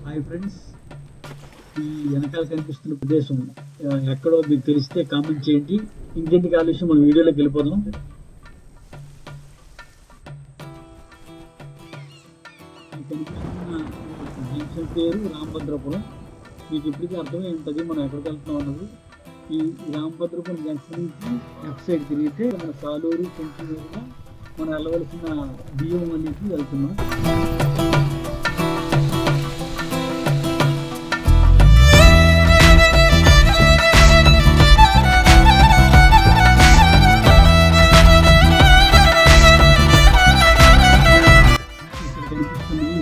Hi friends, ఈ వెనకాల కనిపిస్తున్న ప్రదేశం ఎక్కడో మీకు తెలిస్తే కామెంట్ చేయండి. ఇంకెందుకు ఆలస్యం, మన వీడియోలోకి వెళ్ళిపోదాం. ఈ కనిపిస్తున్న జంక్షన్ పేరు రామభద్రపురం. మీకు ఇప్పటికీ అర్థమై ఉంటుంది మనం ఎక్కడికి వెళ్తున్నాం అన్నది. ఈ రామభద్రపురం జంక్షన్ నుంచి లెఫ్ట్ సైడ్ తిరిగితే మన సాలూరు కొంచెం మీదుగా మనం వెళ్ళవలసిన బియ్యం అనేది వెళ్తున్నాం.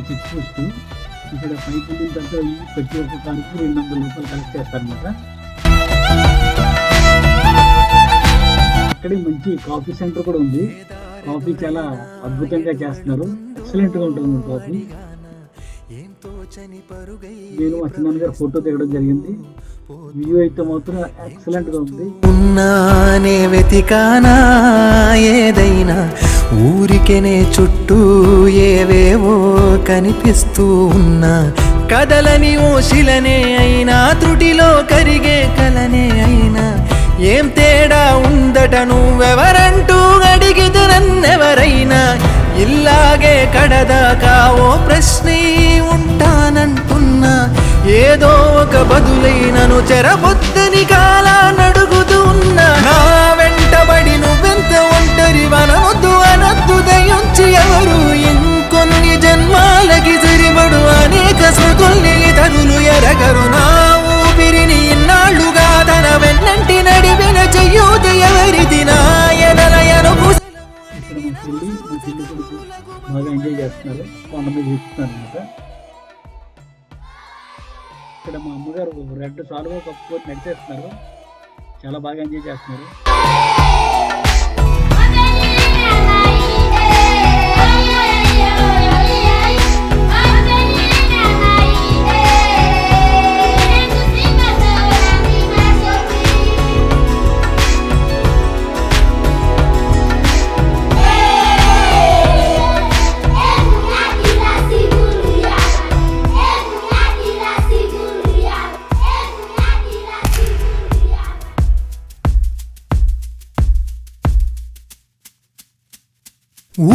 Check post. ఇక్కడ పైకి వెళ్ళిన తర్వాత ప్రతి ఒక్క కానికి 200 రూపాయలు కలెక్ట్ చేస్తారనమాట. అక్కడే మంచి కాఫీ సెంటర్ కూడా ఉంది. కాఫీ చాలా అద్భుతంగా చేస్తున్నారు, ఎక్సలెంట్గా ఉంటుంది కాఫీ. నేను మా చిన్న గారు ఫోటో దిగడం జరిగింది. వ్యూ అయితే మాత్రం ఎక్సలెంట్గా ఉంది. ఉన్నానే వెతికానా ఏదైనా ఊరికెనే చుట్టూ ఏవేవో కనిపిస్తూ ఉన్నా, కదలని ఓశిలనే అయినా త్రుటిలో కరిగే కలనే అయినా, ఏం తేడా ఉందట నువ్వెవరంటూ అడిగితే నన్నెవరైనా, ఇల్లాగే కడదాకా ఓ ప్రశ్నే ఉంటానంటున్నా, ఏదో ఒక బదులైనను చెరబొద్దని కాలానడుగుతూ ఉన్నా. నా వెంటబడి నువ్వెంత ఒంటరి వనవద్దు అనద్దు దయించి ఎవరు, ఇంకొన్ని జన్మాలకి సరిపడు అనేక స్మృతుల్ని తరులు ఎరగరు. నా ఊపిరిని ఇన్నాళ్లుగా తన వెన్నంటి నడిపిన చెయ్యూత ఎవరిది నాయనలయను బాగా ఎంజాయ్ చేస్తున్నారు, కొండ మీద చూస్తున్నారు అనమాట. ఇక్కడ మా అమ్మగారు రెడ్ సాలువా కప్పుకొని నడిచేస్తున్నారు, చాలా బాగా ఎంజాయ్ చేస్తున్నారు.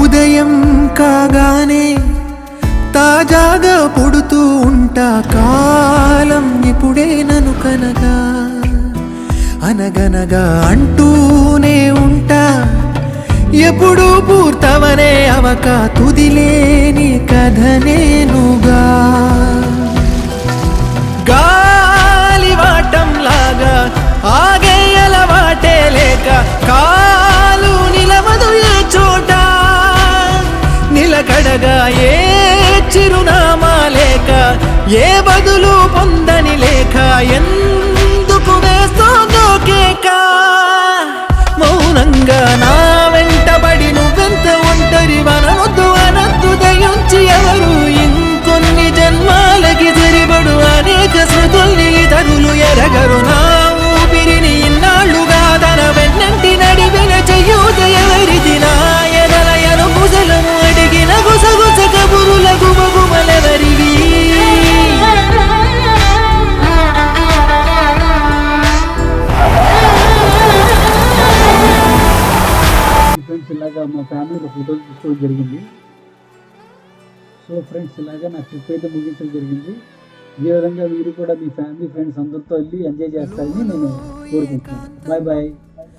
ఉదయం కాగానే తాజాగా పుడుతూ ఉంటా, కాలం ఇప్పుడే నన్ను కనగా అనగనగా అంటూనే ఉంటా, ఎప్పుడు పూర్తవనే అవక తుదిలేని కథ నేనుగా. గాలివాటం లాగా ఆగే అలవాటే లేక, కాలు నిలవదు ఏ చోట, నిలకడగా ఏ చిరునామా లేక, ఏ బదులు పొందని లేక, ఎందుకు వేస్తోందో కేక. మౌనంగా నా వెంటబడి నువ్వెంత ఒంటరి వనవద్దు అనద్దు దయించి ఎవరు, ఇంకొన్ని జన్మాలకి సరిపడు అనేక స్మృతుల్ని తరులు ఎరగరు. నా ఊపిరిని ఇన్నాళ్లుగా తన వెన్నంటి నడిపిన చెయ్యూత ఎవరిది నాయనలయను కుశలము అడిగిన గుసగుస కబురుల గుమగుమలెవరివి. ఫ్రెండ్స్, ఇలాగా మా ఫ్యామిలీకి ఫోటోలు తీసుకోవడం జరిగింది. సో ఫ్రెండ్స్, ఇలాగా నా ట్రిప్ అయితే ముగించడం జరిగింది. ఈ విధంగా మీరు కూడా మీ ఫ్యామిలీ ఫ్రెండ్స్ అందరితో వెళ్ళి ఎంజాయ్ చేస్తారని నేను కోరుకుంటున్నాను. Bye bye.